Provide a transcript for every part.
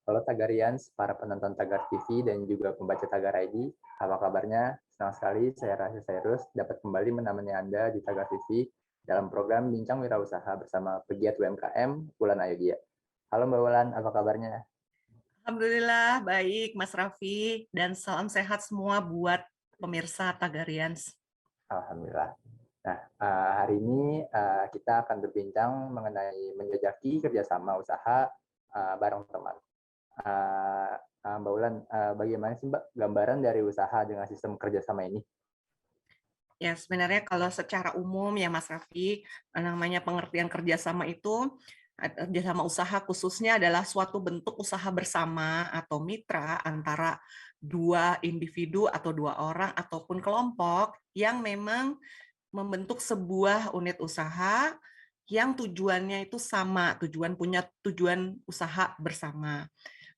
Halo Tagarians, para penonton Tagar TV dan juga pembaca Tagar ID. Apa kabarnya? Senang sekali saya Rahayu Sairus dapat kembali menemani Anda di Tagar TV dalam program Bincang Wirausaha bersama pegiat UMKM Wulan Ayudia. Halo Mbak Wulan, apa kabarnya? Alhamdulillah, baik Mas Raffi, dan salam sehat semua buat pemirsa Tagarians. Alhamdulillah. Nah, hari ini kita akan berbincang mengenai menjajaki kerjasama usaha bareng teman. Mbak Wulan, bagaimana sih Mbak gambaran dari usaha dengan sistem kerjasama ini? Ya, sebenarnya kalau secara umum ya Mas Raffi, namanya pengertian kerjasama itu, kerjasama usaha khususnya adalah suatu bentuk usaha bersama atau mitra antara dua individu atau dua orang ataupun kelompok yang memang membentuk sebuah unit usaha yang tujuannya itu sama, punya tujuan usaha bersama.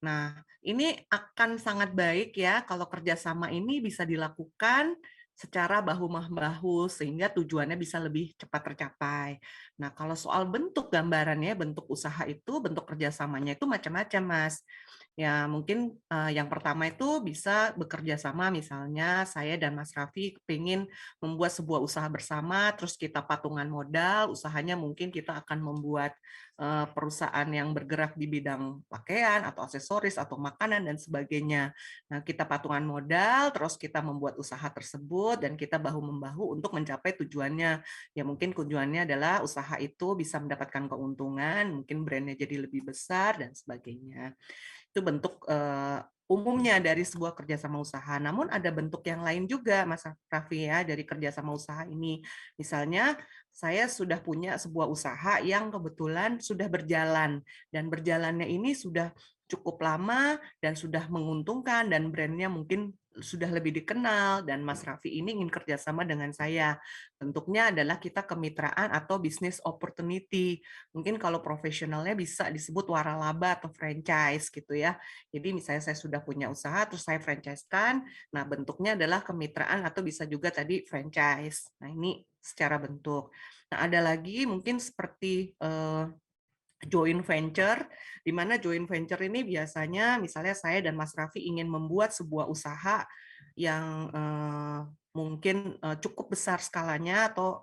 Nah, ini akan sangat baik ya kalau kerjasama ini bisa dilakukan secara bahu-membahu sehingga tujuannya bisa lebih cepat tercapai. Nah, kalau soal bentuk gambarannya, bentuk usaha itu, bentuk kerjasamanya itu macam-macam, Mas. Ya, mungkin yang pertama itu bisa bekerja sama, misalnya saya dan Mas Raffi ingin membuat sebuah usaha bersama, terus kita patungan modal, usahanya mungkin kita akan membuat perusahaan yang bergerak di bidang pakaian atau aksesoris atau makanan dan sebagainya. Nah, kita patungan modal, terus kita membuat usaha tersebut dan kita bahu-membahu untuk mencapai tujuannya. Ya mungkin tujuannya adalah usaha itu bisa mendapatkan keuntungan, mungkin brandnya jadi lebih besar dan sebagainya. Itu bentuk umumnya dari sebuah kerjasama usaha. Namun ada bentuk yang lain juga, Mas Raffi ya, dari kerjasama usaha ini. Misalnya saya sudah punya sebuah usaha yang kebetulan sudah berjalan dan berjalannya ini sudah cukup lama dan sudah menguntungkan dan brandnya mungkin sudah lebih dikenal dan Mas Raffi ini ingin kerjasama dengan saya. Bentuknya adalah kita kemitraan atau business opportunity. Mungkin kalau profesionalnya bisa disebut waralaba atau franchise gitu ya. Jadi misalnya saya sudah punya usaha terus saya franchise-kan, nah bentuknya adalah kemitraan atau bisa juga tadi franchise. Nah ini secara bentuk. Nah ada lagi mungkin seperti joint venture, di mana joint venture ini biasanya misalnya saya dan Mas Raffi ingin membuat sebuah usaha yang mungkin cukup besar skalanya atau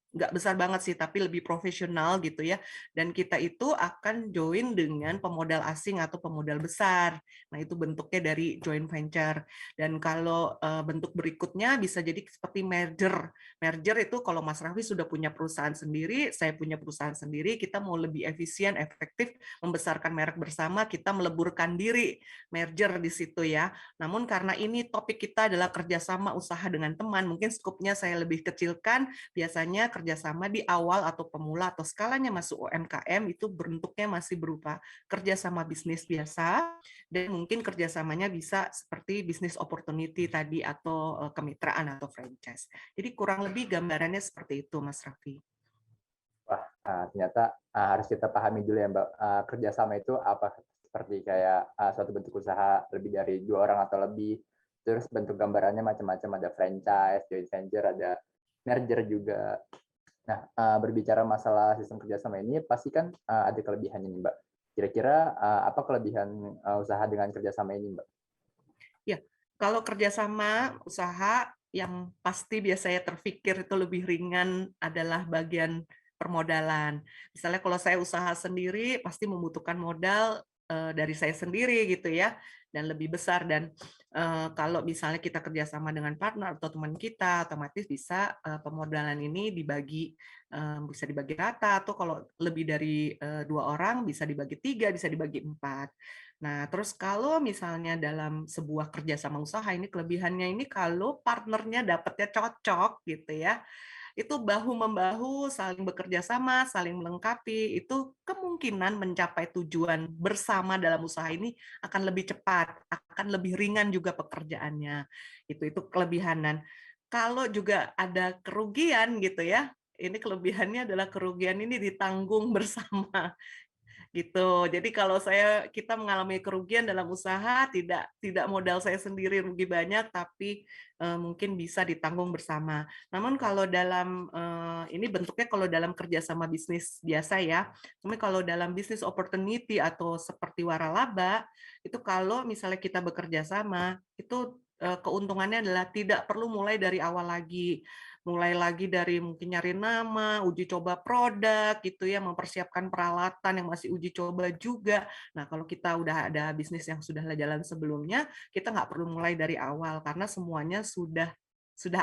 nggak besar banget sih, tapi lebih profesional gitu ya. Dan kita itu akan join dengan pemodal asing atau pemodal besar. Nah itu bentuknya dari joint venture. Dan kalau bentuk berikutnya bisa jadi seperti merger. Merger itu kalau Mas Raffi sudah punya perusahaan sendiri, saya punya perusahaan sendiri, kita mau lebih efisien, efektif, membesarkan merek bersama, kita meleburkan diri, merger di situ ya. Namun karena ini topik kita adalah kerjasama usaha dengan teman, mungkin skupnya saya lebih kecilkan, biasanya kerjasama di awal atau pemula atau skalanya masuk UMKM itu bentuknya masih berupa kerjasama bisnis biasa, dan mungkin kerjasamanya bisa seperti bisnis opportunity tadi atau kemitraan atau franchise. Jadi kurang lebih gambarannya seperti itu, Mas Raffi. Wah, ternyata harus kita pahami dulu ya Mbak, kerjasama itu apa? Seperti kayak suatu bentuk usaha lebih dari dua orang atau lebih, terus bentuk gambarannya macam-macam, ada franchise, joint venture, ada merger juga. Nah, berbicara masalah sistem kerjasama ini, pasti kan ada kelebihannya nih Mbak. Kira-kira apa kelebihan usaha dengan kerjasama ini Mbak? Ya, kalau kerjasama usaha yang pasti biasanya terfikir itu lebih ringan adalah bagian permodalan. Misalnya kalau saya usaha sendiri pasti membutuhkan modal dari saya sendiri gitu ya, dan lebih besar. Dan kalau misalnya kita kerjasama dengan partner atau teman kita, otomatis bisa pemodalan ini bisa dibagi rata, atau kalau lebih dari dua orang bisa dibagi tiga, bisa dibagi empat. Nah, terus kalau misalnya dalam sebuah kerjasama usaha ini kelebihannya ini kalau partnernya dapatnya cocok gitu ya, itu bahu-membahu, saling bekerja sama, saling melengkapi, itu kemungkinan mencapai tujuan bersama dalam usaha ini akan lebih cepat, akan lebih ringan juga pekerjaannya. Itu kelebihan. Dan kalau juga ada kerugian gitu ya, ini kelebihannya adalah kerugian ini ditanggung bersama. gitu. Jadi kalau kita mengalami kerugian dalam usaha, tidak modal saya sendiri rugi banyak, tapi mungkin bisa ditanggung bersama. Namun kalau dalam ini bentuknya kalau dalam kerjasama bisnis biasa ya. Tapi kalau dalam bisnis opportunity atau seperti waralaba, itu kalau misalnya kita bekerja sama, itu keuntungannya adalah tidak perlu mulai dari awal lagi. Mulai lagi dari mungkin nyari nama, uji coba produk gitu ya, mempersiapkan peralatan yang masih uji coba juga. Nah, kalau kita udah ada bisnis yang sudah jalan sebelumnya, kita nggak perlu mulai dari awal karena semuanya sudah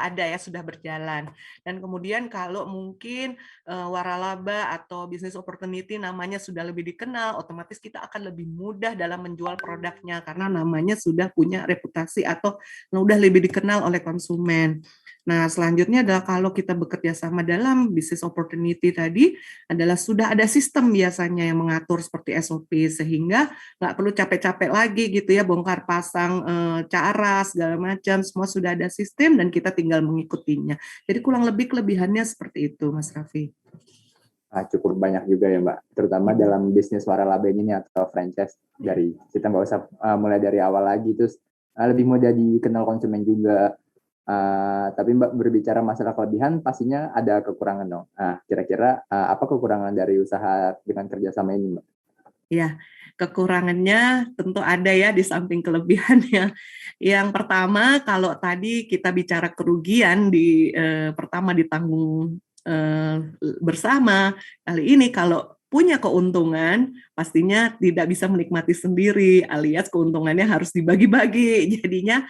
ada ya, sudah berjalan. Dan kemudian kalau mungkin waralaba atau business opportunity namanya sudah lebih dikenal, otomatis kita akan lebih mudah dalam menjual produknya karena namanya sudah punya reputasi atau sudah lebih dikenal oleh konsumen. Nah, selanjutnya adalah kalau kita bekerja sama dalam business opportunity tadi adalah sudah ada sistem biasanya yang mengatur seperti SOP sehingga nggak perlu capek-capek lagi gitu ya bongkar pasang cara segala macam, semua sudah ada sistem dan kita tinggal mengikutinya. Jadi kurang lebih kelebihannya seperti itu, Mas Raffi. Cukup banyak juga ya Mbak, terutama dalam bisnis waralaba ini atau franchise, dari kita nggak usah mulai dari awal lagi, terus lebih mudah dikenal konsumen juga. Tapi Mbak berbicara masalah kelebihan, pastinya ada kekurangan dong. Kira-kira apa kekurangan dari usaha dengan kerjasama ini Mbak? Ya, kekurangannya tentu ada ya di samping kelebihannya. Yang pertama, kalau tadi kita bicara kerugian pertama ditanggung bersama, kali ini kalau punya keuntungan, pastinya tidak bisa menikmati sendiri, alias keuntungannya harus dibagi-bagi. Jadinya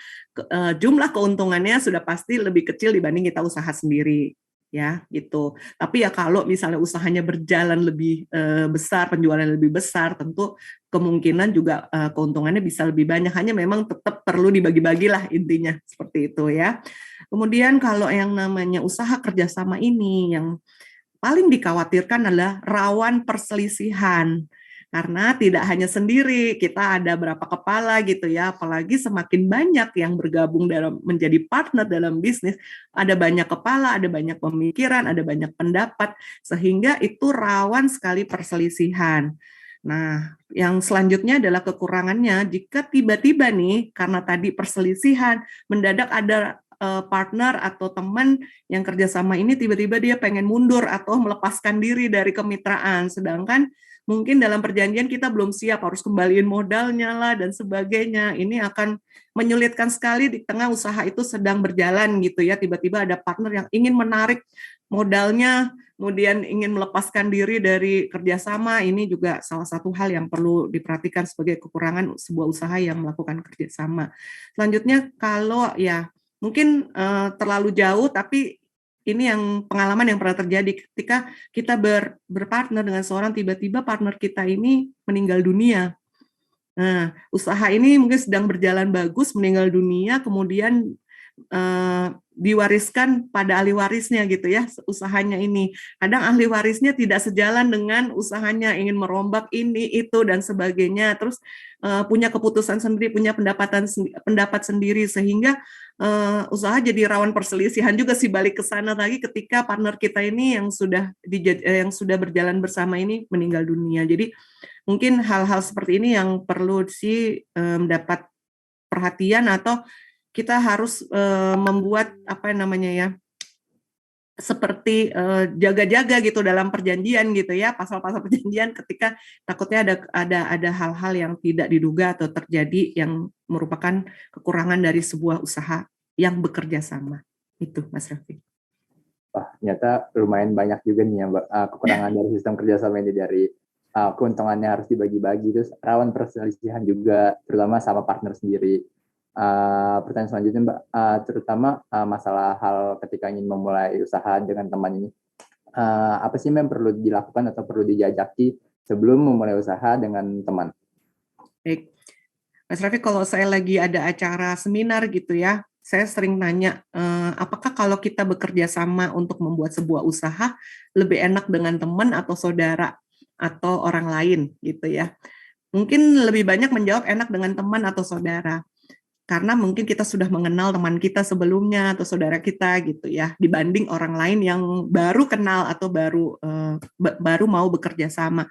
jumlah keuntungannya sudah pasti lebih kecil dibanding kita usaha sendiri. Ya, gitu. Tapi ya kalau misalnya usahanya berjalan lebih besar, penjualan lebih besar, tentu kemungkinan juga keuntungannya bisa lebih banyak. Hanya memang tetap perlu dibagi-bagi lah intinya, seperti itu ya. Kemudian kalau yang namanya usaha kerjasama ini, yang paling dikhawatirkan adalah rawan perselisihan. Karena tidak hanya sendiri, kita ada berapa kepala gitu ya, apalagi semakin banyak yang bergabung dalam menjadi partner dalam bisnis, ada banyak kepala, ada banyak pemikiran, ada banyak pendapat, sehingga itu rawan sekali perselisihan. Nah, yang selanjutnya adalah kekurangannya, jika tiba-tiba nih, karena tadi perselisihan, mendadak ada partner atau teman yang kerjasama ini tiba-tiba dia pengen mundur atau melepaskan diri dari kemitraan, sedangkan mungkin dalam perjanjian kita belum siap, harus kembaliin modalnya lah dan sebagainya. Ini akan menyulitkan sekali di tengah usaha itu sedang berjalan gitu ya, tiba-tiba ada partner yang ingin menarik modalnya, kemudian ingin melepaskan diri dari kerjasama. Ini juga salah satu hal yang perlu diperhatikan sebagai kekurangan sebuah usaha yang melakukan kerjasama. Selanjutnya kalau ya mungkin terlalu jauh, tapi ini yang pengalaman yang pernah terjadi ketika kita berpartner dengan seorang, tiba-tiba partner kita ini meninggal dunia. Nah, usaha ini mungkin sedang berjalan bagus, meninggal dunia, kemudian diwariskan pada ahli warisnya gitu ya, usahanya ini. Kadang ahli warisnya tidak sejalan dengan usahanya, ingin merombak ini, itu, dan sebagainya. Terus punya keputusan sendiri, punya pendapat sendiri, sehingga usaha jadi rawan perselisihan juga sih balik ke sana lagi ketika partner kita ini yang sudah berjalan bersama ini meninggal dunia. Jadi mungkin hal-hal seperti ini yang perlu sih mendapat perhatian, atau kita harus membuat apa namanya ya, seperti jaga-jaga gitu dalam perjanjian gitu ya, pasal-pasal perjanjian ketika takutnya ada hal-hal yang tidak diduga atau terjadi yang merupakan kekurangan dari sebuah usaha yang bekerja sama. Itu Mas Raffi. Wah, ternyata lumayan banyak juga nih ya Mbak, kekurangan dari sistem kerjasama ini, dari keuntungannya harus dibagi-bagi, terus rawan perselisihan juga, terutama sama partner sendiri. Pertanyaan selanjutnya Mbak, terutama masalah hal ketika ingin memulai usaha dengan teman ini, apa sih yang perlu dilakukan atau perlu dijajaki sebelum memulai usaha dengan teman? Baik, Mas Raffi, kalau saya lagi ada acara seminar gitu ya, saya sering nanya, apakah kalau kita bekerja sama untuk membuat sebuah usaha lebih enak dengan teman atau saudara atau orang lain gitu ya? Mungkin lebih banyak menjawab enak dengan teman atau saudara. Karena mungkin kita sudah mengenal teman kita sebelumnya atau saudara kita gitu ya, dibanding orang lain yang baru kenal atau baru mau bekerja sama.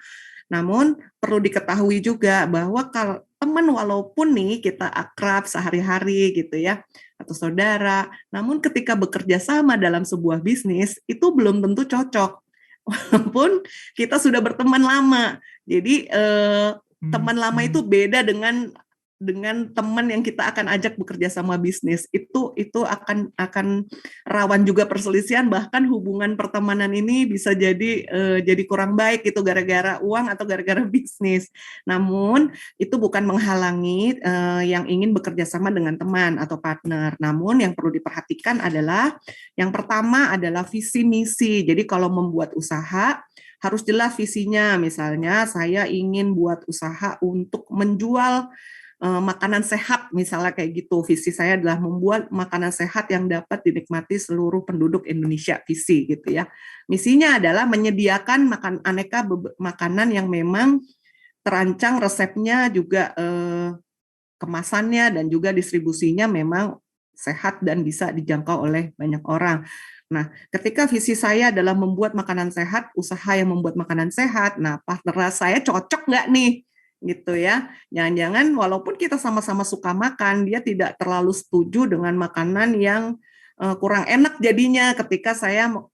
Namun perlu diketahui juga bahwa kalau teman walaupun nih kita akrab sehari-hari gitu ya, atau saudara, namun ketika bekerja sama dalam sebuah bisnis itu belum tentu cocok. Walaupun kita sudah berteman lama. Jadi teman lama itu beda dengan teman yang kita akan ajak bekerja sama bisnis. Itu akan rawan juga perselisihan, bahkan hubungan pertemanan ini bisa jadi kurang baik itu gara-gara uang atau gara-gara bisnis. Namun itu bukan menghalangi yang ingin bekerja sama dengan teman atau partner. Namun yang perlu diperhatikan adalah yang pertama adalah visi misi. Jadi kalau membuat usaha harus jelas visinya. Misalnya saya ingin buat usaha untuk menjual makanan sehat, misalnya kayak gitu. Visi saya adalah membuat makanan sehat yang dapat dinikmati seluruh penduduk Indonesia, visi gitu ya. Misinya adalah menyediakan aneka makanan yang memang terancang resepnya juga kemasannya dan juga distribusinya memang sehat dan bisa dijangkau oleh banyak orang. Nah, ketika visi saya adalah membuat makanan sehat, usaha yang membuat makanan sehat, nah partner saya cocok nggak nih? Gitu ya. Jangan-jangan walaupun kita sama-sama suka makan, dia tidak terlalu setuju dengan makanan yang kurang enak jadinya ketika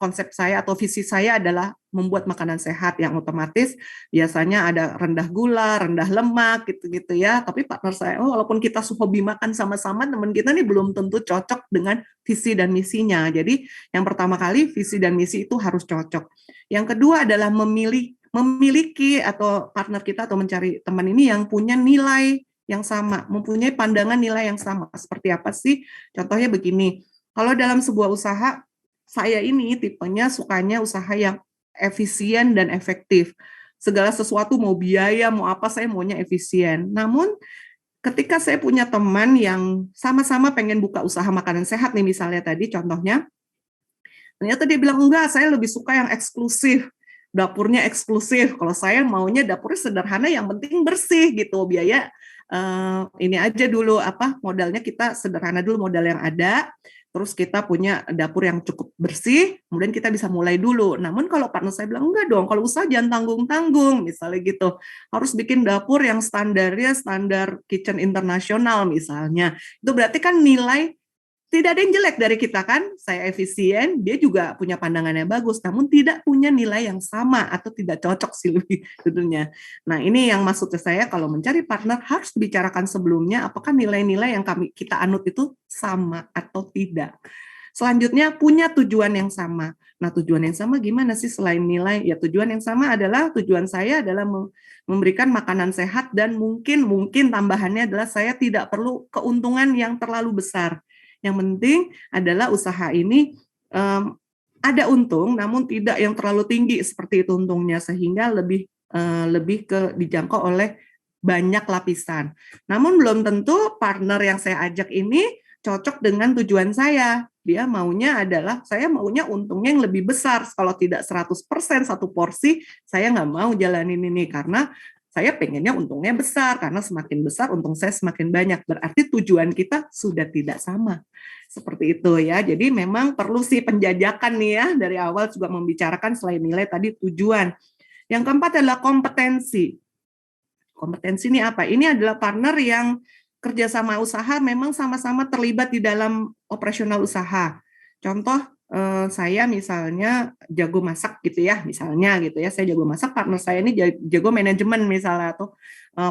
konsep saya atau visi saya adalah membuat makanan sehat yang otomatis biasanya ada rendah gula, rendah lemak gitu-gitu ya. Tapi partner saya, walaupun kita hobi makan sama-sama, teman kita nih belum tentu cocok dengan visi dan misinya. Jadi yang pertama kali visi dan misi itu harus cocok. Yang kedua adalah memiliki atau partner kita atau mencari teman ini yang punya nilai yang sama, mempunyai pandangan nilai yang sama. Seperti apa sih? Contohnya begini, kalau dalam sebuah usaha, saya ini tipenya sukanya usaha yang efisien dan efektif. Segala sesuatu mau biaya, mau apa, saya maunya efisien. Namun ketika saya punya teman yang sama-sama pengen buka usaha makanan sehat nih misalnya tadi contohnya, ternyata dia bilang, enggak, saya lebih suka yang eksklusif. Dapurnya eksklusif. Kalau saya maunya dapurnya sederhana, yang penting bersih gitu. Biaya ini aja dulu modalnya kita sederhana dulu modal yang ada. Terus kita punya dapur yang cukup bersih, kemudian kita bisa mulai dulu. Namun kalau partner saya bilang, enggak dong, kalau usaha jangan tanggung-tanggung, misalnya gitu. Harus bikin dapur yang standarnya standar kitchen internasional misalnya. Itu berarti kan nilai tidak ada yang jelek dari kita kan, saya efisien, dia juga punya pandangan yang bagus, namun tidak punya nilai yang sama atau tidak cocok sih lebih tentunya. Nah ini yang maksudnya saya kalau mencari partner harus dibicarakan sebelumnya apakah nilai-nilai yang kita anut itu sama atau tidak. Selanjutnya punya tujuan yang sama. Nah tujuan yang sama gimana sih selain nilai? Ya tujuan yang sama adalah tujuan saya adalah memberikan makanan sehat dan mungkin tambahannya adalah saya tidak perlu keuntungan yang terlalu besar. Yang penting adalah usaha ini ada untung, namun tidak yang terlalu tinggi seperti itu untungnya, sehingga lebih ke dijangkau oleh banyak lapisan. Namun belum tentu partner yang saya ajak ini cocok dengan tujuan saya. Dia maunya adalah, saya maunya untungnya yang lebih besar. Kalau tidak 100% satu porsi, saya nggak mau jalanin ini, karena saya pengennya untungnya besar, karena semakin besar untung saya semakin banyak. Berarti tujuan kita sudah tidak sama. Seperti itu ya. Jadi memang perlu sih penjajakan nih ya, dari awal juga membicarakan selain nilai tadi tujuan. Yang keempat adalah kompetensi. Kompetensi ini apa? Ini adalah partner yang kerjasama usaha memang sama-sama terlibat di dalam operasional usaha. Contoh, saya misalnya jago masak gitu ya, misalnya gitu ya, saya jago masak, partner saya ini jago manajemen misalnya, atau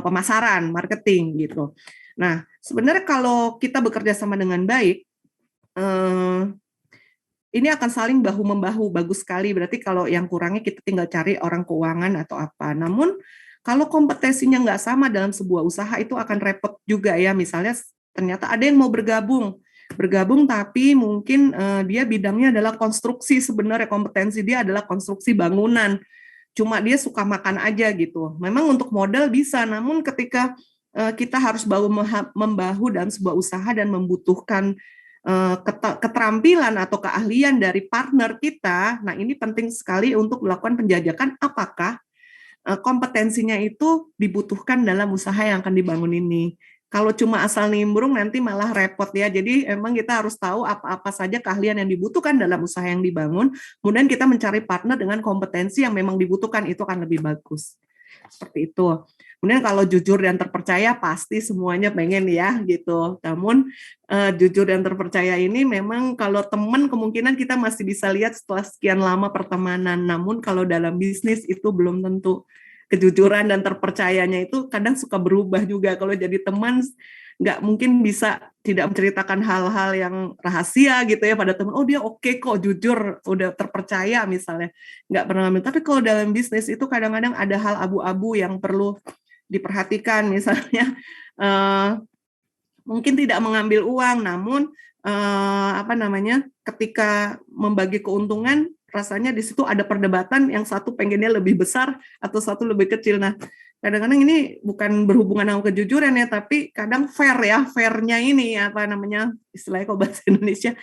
pemasaran, marketing gitu. Nah, sebenarnya kalau kita bekerja sama dengan baik, ini akan saling bahu-membahu, bagus sekali. Berarti kalau yang kurangnya kita tinggal cari orang keuangan atau apa. Namun kalau kompetensinya nggak sama dalam sebuah usaha itu akan repot juga ya. Misalnya ternyata ada yang mau bergabung tapi mungkin dia bidangnya adalah konstruksi, sebenarnya kompetensi dia adalah konstruksi bangunan. Cuma dia suka makan aja gitu. Memang untuk modal bisa, namun ketika kita harus bahu-membahu dalam sebuah usaha dan membutuhkan keterampilan atau keahlian dari partner kita, nah ini penting sekali untuk melakukan penjajakan apakah kompetensinya itu dibutuhkan dalam usaha yang akan dibangun ini. Kalau cuma asal nimbrung nanti malah repot ya. Jadi emang kita harus tahu apa-apa saja keahlian yang dibutuhkan dalam usaha yang dibangun, kemudian kita mencari partner dengan kompetensi yang memang dibutuhkan, itu akan lebih bagus. seperti itu. Kemudian kalau jujur dan terpercaya pasti semuanya pengen ya gitu. Namun jujur dan terpercaya ini memang kalau teman kemungkinan kita masih bisa lihat setelah sekian lama pertemanan. Namun kalau dalam bisnis itu belum tentu. Kejujuran dan terpercayanya itu kadang suka berubah juga. Kalau jadi teman nggak mungkin bisa tidak menceritakan hal-hal yang rahasia gitu ya pada teman. Oh dia oke kok, jujur, udah terpercaya misalnya. Nggak pernah ngambil. Tapi kalau dalam bisnis itu kadang-kadang ada hal abu-abu yang perlu diperhatikan, misalnya mungkin tidak mengambil uang, namun ketika membagi keuntungan rasanya di situ ada perdebatan, yang satu pengennya lebih besar atau satu lebih kecil. Nah, kadang-kadang ini bukan berhubungan dengan kejujuran ya, tapi kadang fairnya ini istilahnya kalau bahasa Indonesia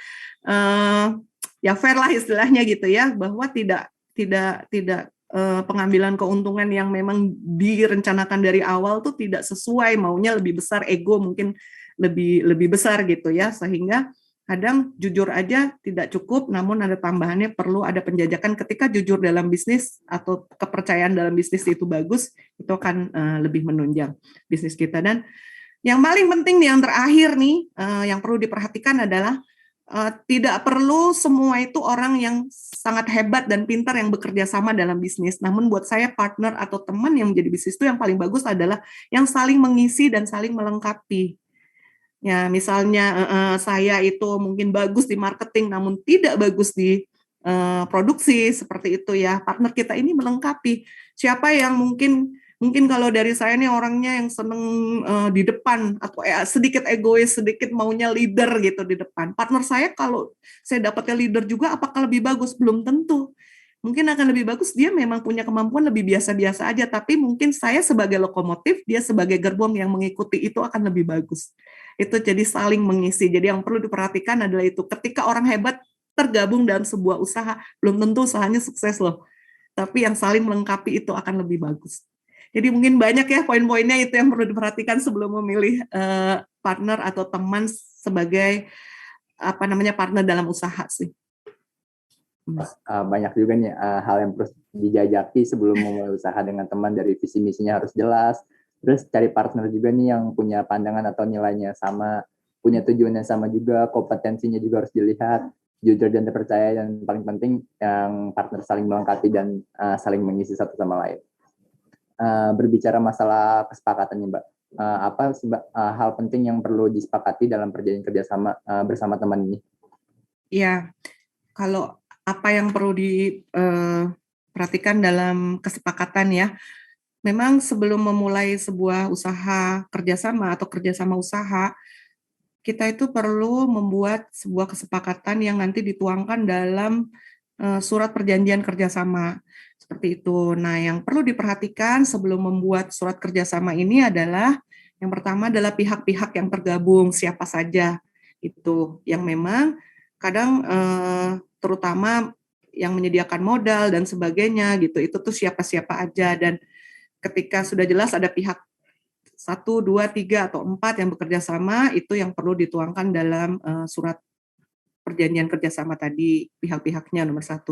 ya fair lah istilahnya gitu ya, bahwa tidak pengambilan keuntungan yang memang direncanakan dari awal tuh tidak sesuai, maunya lebih besar, ego mungkin lebih besar gitu ya, sehingga kadang jujur aja tidak cukup, namun ada tambahannya perlu ada penjajakan. Ketika jujur dalam bisnis atau kepercayaan dalam bisnis itu bagus, itu akan lebih menunjang bisnis kita. Dan yang paling penting nih, yang terakhir nih, yang perlu diperhatikan adalah tidak perlu semua itu orang yang sangat hebat dan pintar yang bekerja sama dalam bisnis. Namun buat saya partner atau teman yang menjadi bisnis itu yang paling bagus adalah yang saling mengisi dan saling melengkapi. Ya, misalnya saya itu mungkin bagus di marketing namun tidak bagus di produksi, seperti itu ya. Partner kita ini melengkapi. Siapa yang mungkin kalau dari saya nih orangnya yang seneng di depan atau sedikit egois, sedikit maunya leader gitu di depan. Partner saya kalau saya dapatnya leader juga, apakah lebih bagus? Belum tentu. Mungkin akan lebih bagus dia memang punya kemampuan lebih biasa-biasa aja, tapi mungkin saya sebagai lokomotif, dia sebagai gerbong yang mengikuti itu akan lebih bagus. Itu jadi saling mengisi. Jadi yang perlu diperhatikan adalah itu. Ketika orang hebat tergabung dalam sebuah usaha, belum tentu usahanya sukses loh. Tapi yang saling melengkapi itu akan lebih bagus. Jadi mungkin banyak ya poin-poinnya itu yang perlu diperhatikan sebelum memilih partner atau teman sebagai partner dalam usaha sih. Banyak juga nih hal yang terus dijajaki sebelum memulai usaha dengan teman, dari visi misinya harus jelas. Terus cari partner juga nih yang punya pandangan atau nilainya sama, punya tujuannya sama juga, kompetensinya juga harus dilihat, jujur dan terpercaya, dan paling penting yang partner saling melengkapi dan saling mengisi satu sama lain. Berbicara masalah kesepakatan nih Mbak, apa sih Mbak hal penting yang perlu disepakati dalam perjanjian kerjasama bersama teman ini? Ya, kalau apa yang perlu diperhatikan dalam kesepakatan ya, memang sebelum memulai sebuah usaha kerjasama atau kerjasama usaha, kita itu perlu membuat sebuah kesepakatan yang nanti dituangkan dalam surat perjanjian kerjasama. Seperti itu. Nah, yang perlu diperhatikan sebelum membuat surat kerjasama ini adalah, yang pertama adalah pihak-pihak yang tergabung, siapa saja itu, yang memang kadang terutama yang menyediakan modal dan sebagainya gitu, itu tuh siapa-siapa aja. Dan ketika sudah jelas ada pihak 1, 2, 3, atau 4 yang bekerja sama, itu yang perlu dituangkan dalam surat perjanjian kerjasama tadi, pihak-pihaknya nomor 1.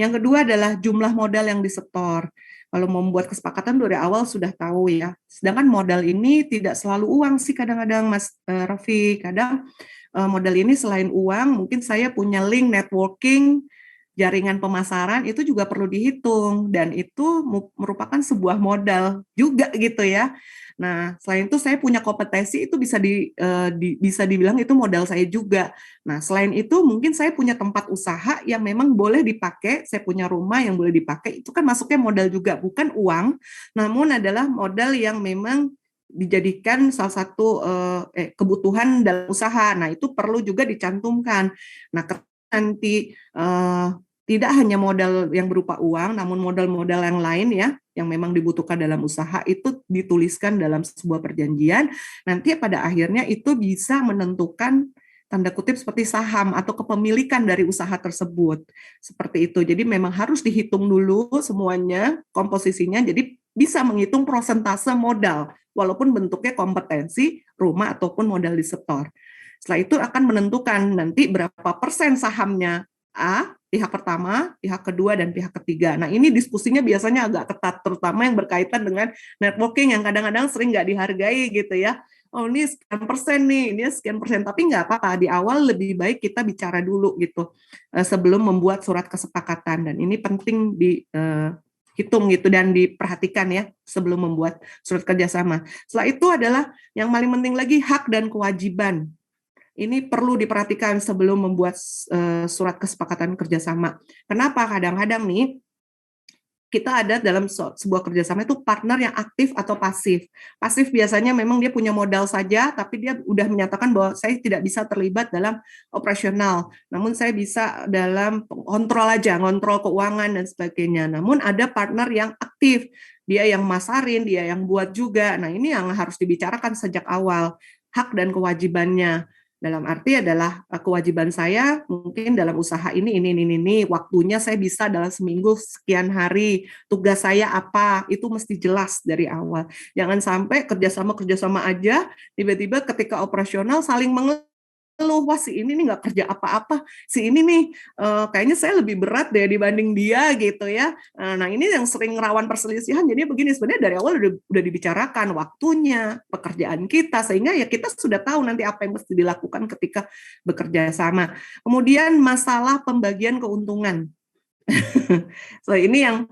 Yang kedua adalah jumlah modal yang disetor. Kalau membuat kesepakatan dari awal sudah tahu ya. Sedangkan modal ini tidak selalu uang sih kadang-kadang Mas Raffi. Kadang modal ini selain uang, mungkin saya punya link networking, jaringan pemasaran, itu juga perlu dihitung. Dan itu merupakan sebuah modal juga gitu ya. Nah, selain itu saya punya kompetensi, itu bisa dibilang itu modal saya juga. Nah, selain itu mungkin saya punya tempat usaha yang memang boleh dipakai, saya punya rumah yang boleh dipakai, itu kan masuknya modal juga, bukan uang, namun adalah modal yang memang dijadikan salah satu kebutuhan dalam usaha. Nah, itu perlu juga dicantumkan. Nah, nanti tidak hanya modal yang berupa uang, namun modal-modal yang lain ya, yang memang dibutuhkan dalam usaha itu dituliskan dalam sebuah perjanjian. Nanti pada akhirnya itu bisa menentukan tanda kutip seperti saham atau kepemilikan dari usaha tersebut. Seperti itu. Jadi memang harus dihitung dulu semuanya, komposisinya, jadi bisa menghitung persentase modal, walaupun bentuknya kompetensi, rumah, ataupun modal disetor. Setelah itu akan menentukan nanti berapa persen sahamnya A, pihak pertama, pihak kedua, dan pihak ketiga. Nah, ini diskusinya biasanya agak ketat, terutama yang berkaitan dengan networking yang kadang-kadang sering nggak dihargai gitu ya. Oh, ini sekian persen nih, ini sekian persen. Tapi nggak apa-apa, di awal lebih baik kita bicara dulu gitu, sebelum membuat surat kesepakatan. Dan ini penting dihitung gitu dan diperhatikan ya sebelum membuat surat kerjasama. Setelah itu adalah yang paling penting lagi hak dan kewajiban. Ini perlu diperhatikan sebelum membuat surat kesepakatan kerjasama. Kenapa? Kadang-kadang nih kita ada dalam sebuah kerjasama itu partner yang aktif atau pasif. Pasif biasanya memang dia punya modal saja, tapi dia udah menyatakan bahwa saya tidak bisa terlibat dalam operasional. Namun saya bisa dalam kontrol aja, kontrol keuangan dan sebagainya. Namun ada partner yang aktif, dia yang masarin, dia yang buat juga. Nah ini yang harus dibicarakan sejak awal, hak dan kewajibannya. Dalam arti adalah kewajiban saya mungkin dalam usaha ini, waktunya saya bisa dalam seminggu sekian hari, tugas saya apa, itu mesti jelas dari awal. Jangan sampai kerjasama aja, tiba-tiba ketika operasional saling mengeluh, wah si ini nih nggak kerja apa-apa, si ini nih kayaknya saya lebih berat deh dibanding dia gitu ya. Nah ini yang sering rawan perselisihan, jadi begini sebenarnya dari awal udah dibicarakan waktunya, pekerjaan kita, sehingga ya kita sudah tahu nanti apa yang mesti dilakukan ketika bekerja sama. Kemudian masalah pembagian keuntungan. So ini yang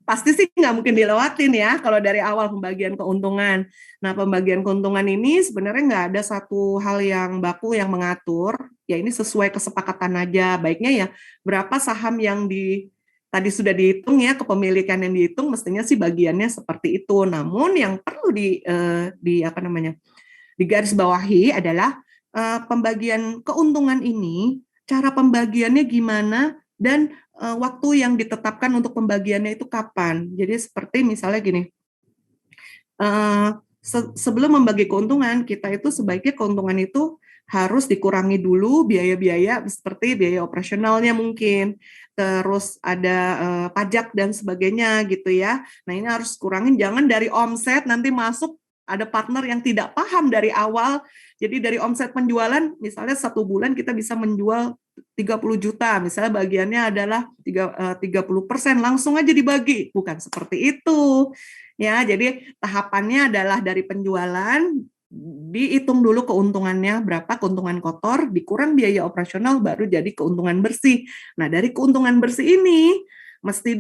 pasti sih nggak mungkin dilewatin ya kalau dari awal pembagian keuntungan. Nah, pembagian keuntungan ini sebenarnya nggak ada satu hal yang baku yang mengatur, ya ini sesuai kesepakatan aja. Baiknya ya berapa saham yang tadi sudah dihitung ya, kepemilikan yang dihitung mestinya sih bagiannya seperti itu. Namun yang perlu digarisbawahi adalah pembagian keuntungan ini, cara pembagiannya gimana dan waktu yang ditetapkan untuk pembagiannya itu kapan. Jadi seperti misalnya gini, sebelum membagi keuntungan, kita itu sebaiknya keuntungan itu harus dikurangi dulu biaya-biaya seperti biaya operasionalnya mungkin, terus ada pajak dan sebagainya gitu ya. Nah ini harus kurangin, jangan dari omset nanti masuk ada partner yang tidak paham dari awal. Jadi dari omset penjualan, misalnya 1 bulan kita bisa menjual 30 juta, misalnya bagiannya adalah 30%, langsung aja dibagi. Bukan seperti itu. Ya, jadi tahapannya adalah dari penjualan, dihitung dulu keuntungannya berapa, keuntungan kotor, dikurang biaya operasional, baru jadi keuntungan bersih. Nah, dari keuntungan bersih ini, mesti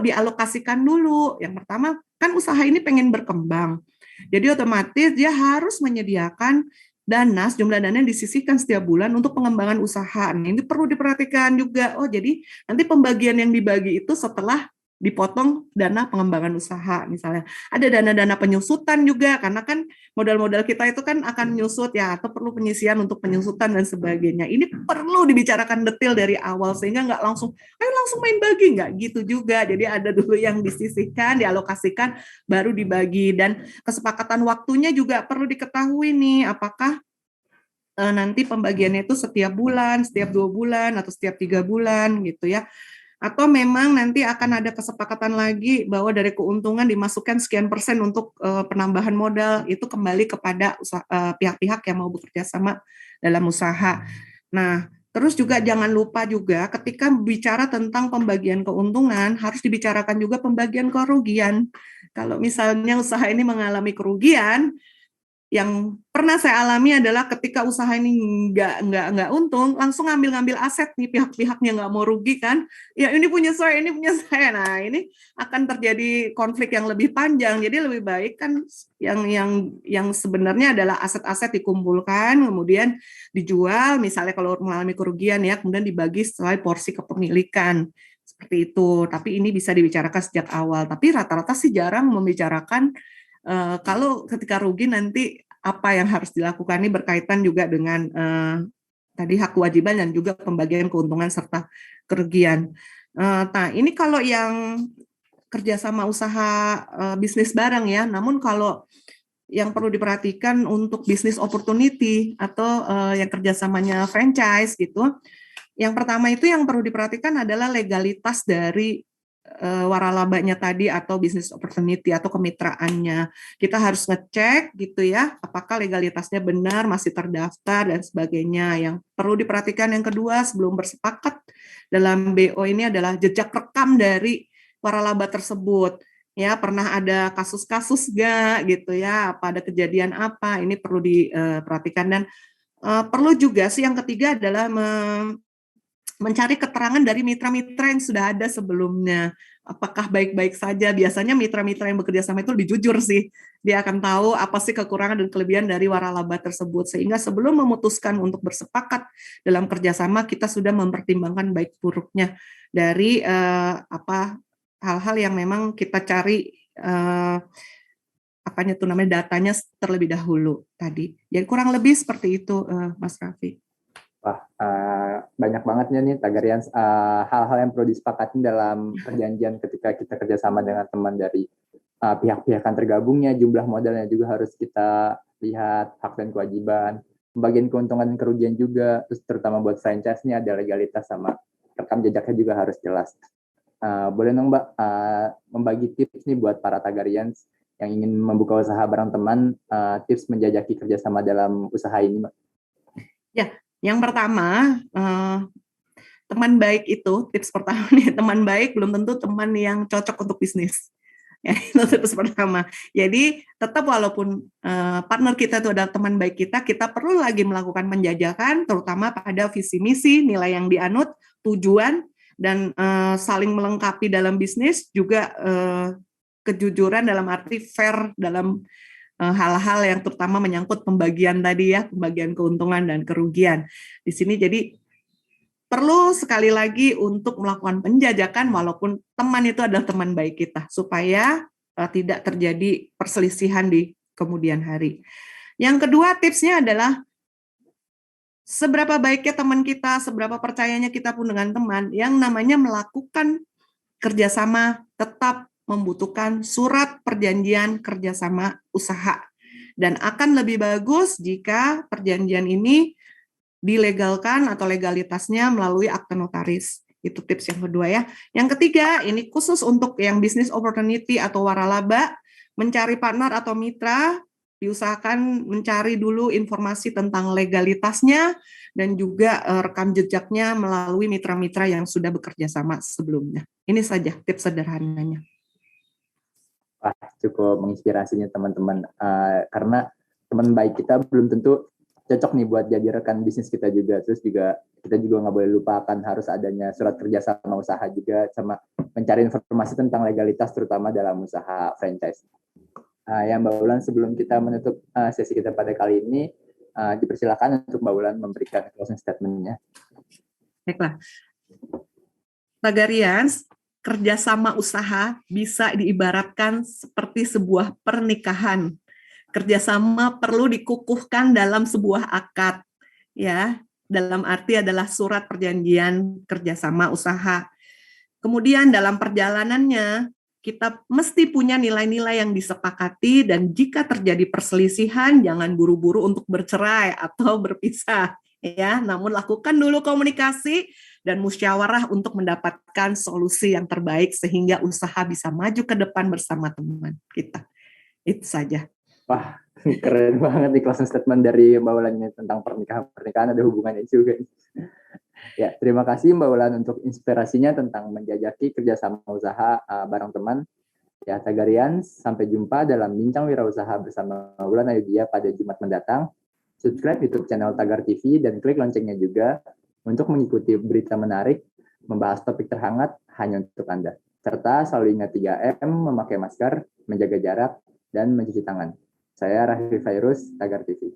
dialokasikan dulu. Yang pertama, kan usaha ini pengen berkembang. Jadi otomatis dia harus menyediakan dana, sejumlah dana yang disisihkan setiap bulan untuk pengembangan usaha. Nah, ini perlu diperhatikan juga. Oh, jadi nanti pembagian yang dibagi itu setelah dipotong dana pengembangan usaha misalnya. Ada dana-dana penyusutan juga, karena kan modal-modal kita itu kan akan menyusut ya, atau perlu penyisian untuk penyusutan dan sebagainya. Ini perlu dibicarakan detail dari awal, sehingga nggak langsung, ayo langsung main bagi, nggak gitu juga. Jadi ada dulu yang disisihkan, dialokasikan, baru dibagi. Dan kesepakatan waktunya juga perlu diketahui nih, apakah nanti pembagiannya itu setiap bulan, setiap 2 bulan, atau setiap 3 bulan gitu ya. Atau memang nanti akan ada kesepakatan lagi bahwa dari keuntungan dimasukkan sekian persen untuk penambahan modal, itu kembali kepada pihak-pihak yang mau bekerja sama dalam usaha. Nah, terus juga jangan lupa juga ketika bicara tentang pembagian keuntungan, harus dibicarakan juga pembagian kerugian. Kalau misalnya usaha ini mengalami kerugian, yang pernah saya alami adalah ketika usaha ini nggak untung, langsung ngambil aset nih pihak-pihaknya nggak mau rugi kan, ya ini punya saya. Nah ini akan terjadi konflik yang lebih panjang. Jadi lebih baik kan yang sebenarnya adalah aset-aset dikumpulkan, kemudian dijual, misalnya kalau mengalami kerugian ya, kemudian dibagi sesuai porsi kepemilikan. Seperti itu, tapi ini bisa dibicarakan sejak awal. Tapi rata-rata sih jarang membicarakan kalau ketika rugi nanti apa yang harus dilakukan. Ini berkaitan juga dengan tadi hak kewajiban dan juga pembagian keuntungan serta kerugian. Nah, ini kalau yang kerjasama usaha bisnis bareng ya. Namun kalau yang perlu diperhatikan untuk bisnis opportunity atau yang kerjasamanya franchise gitu, yang pertama itu yang perlu diperhatikan adalah legalitas dari waralabanya tadi atau business opportunity atau kemitraannya. Kita harus ngecek gitu ya, apakah legalitasnya benar, masih terdaftar dan sebagainya. Yang perlu diperhatikan yang kedua sebelum bersepakat dalam BO ini adalah jejak rekam dari waralaba tersebut. Ya, pernah ada kasus-kasus nggak gitu ya, apa ada kejadian apa, ini perlu diperhatikan. Dan perlu juga sih yang ketiga adalah mencari keterangan dari mitra-mitra yang sudah ada sebelumnya. Apakah baik-baik saja? Biasanya mitra-mitra yang bekerja sama itu lebih jujur sih. Dia akan tahu apa sih kekurangan dan kelebihan dari waralaba tersebut. Sehingga sebelum memutuskan untuk bersepakat dalam kerjasama, kita sudah mempertimbangkan baik buruknya dari hal-hal yang memang kita cari datanya terlebih dahulu tadi. Jadi kurang lebih seperti itu, Mas Raffi. Wah, banyak banget nih Tagarian hal-hal yang perlu disepakati dalam perjanjian ketika kita kerjasama dengan teman dari pihak-pihak yang tergabungnya, jumlah modalnya juga harus kita lihat, hak dan kewajiban, pembagian keuntungan dan kerugian juga, terus terutama buat franchise-nya ada legalitas sama rekam jejaknya juga harus jelas. Boleh dong Mbak membagi tips nih buat para Tagarians yang ingin membuka usaha bareng teman, tips menjajaki kerjasama dalam usaha ini Mbak? Ya. Yang pertama, teman baik itu, tips pertama nih, teman baik belum tentu teman yang cocok untuk bisnis. Ya, itu tips pertama. Jadi tetap walaupun partner kita itu adalah teman baik kita perlu lagi melakukan penjajakan, terutama pada visi misi, nilai yang dianut, tujuan, dan saling melengkapi dalam bisnis, juga kejujuran dalam arti fair dalam hal-hal yang terutama menyangkut pembagian tadi ya, pembagian keuntungan dan kerugian. Di sini jadi perlu sekali lagi untuk melakukan penjajakan walaupun teman itu adalah teman baik kita, supaya tidak terjadi perselisihan di kemudian hari. Yang kedua tipsnya adalah seberapa baiknya teman kita, seberapa percayanya kita pun dengan teman, yang namanya melakukan kerjasama tetap membutuhkan surat perjanjian kerjasama usaha. Dan akan lebih bagus jika perjanjian ini dilegalkan atau legalitasnya melalui akte notaris. Itu tips yang kedua ya. Yang ketiga, ini khusus untuk yang business opportunity atau waralaba, mencari partner atau mitra, diusahakan mencari dulu informasi tentang legalitasnya dan juga rekam jejaknya melalui mitra-mitra yang sudah bekerja sama sebelumnya. Ini saja tips sederhananya. Wah, cukup menginspirasinya teman-teman. Karena teman baik kita belum tentu cocok nih buat jadi rekan bisnis kita juga. Terus juga kita juga nggak boleh lupakan harus adanya surat kerja sama usaha juga, sama mencari informasi tentang legalitas terutama dalam usaha franchise. Ya Mbak Wulan, sebelum kita menutup sesi kita pada kali ini, dipersilakan untuk Mbak Wulan memberikan closing statement-nya. Baiklah. Tagarians, kerjasama usaha bisa diibaratkan seperti sebuah pernikahan. Kerjasama perlu dikukuhkan dalam sebuah akad, ya. Dalam arti adalah surat perjanjian kerjasama usaha. Kemudian dalam perjalanannya kita mesti punya nilai-nilai yang disepakati, dan jika terjadi perselisihan jangan buru-buru untuk bercerai atau berpisah, ya. Namun lakukan dulu komunikasi dan musyawarah untuk mendapatkan solusi yang terbaik sehingga usaha bisa maju ke depan bersama teman kita. Itu saja. Wah, keren banget nih closing statement dari Mbak Wulan ini tentang pernikahan ada hubungannya juga. Ya, terima kasih Mbak Wulan untuk inspirasinya tentang menjajaki kerjasama usaha bareng teman. Ya, Tagarian, sampai jumpa dalam Bincang Wirausaha bersama Wulan Ayudhya pada Jumat mendatang. Subscribe YouTube channel Tagar TV dan klik loncengnya juga untuk mengikuti berita menarik, membahas topik terhangat hanya untuk Anda. Serta selalu ingat 3M, memakai masker, menjaga jarak, dan mencuci tangan. Saya Raffi Fairuz, Tagar TV.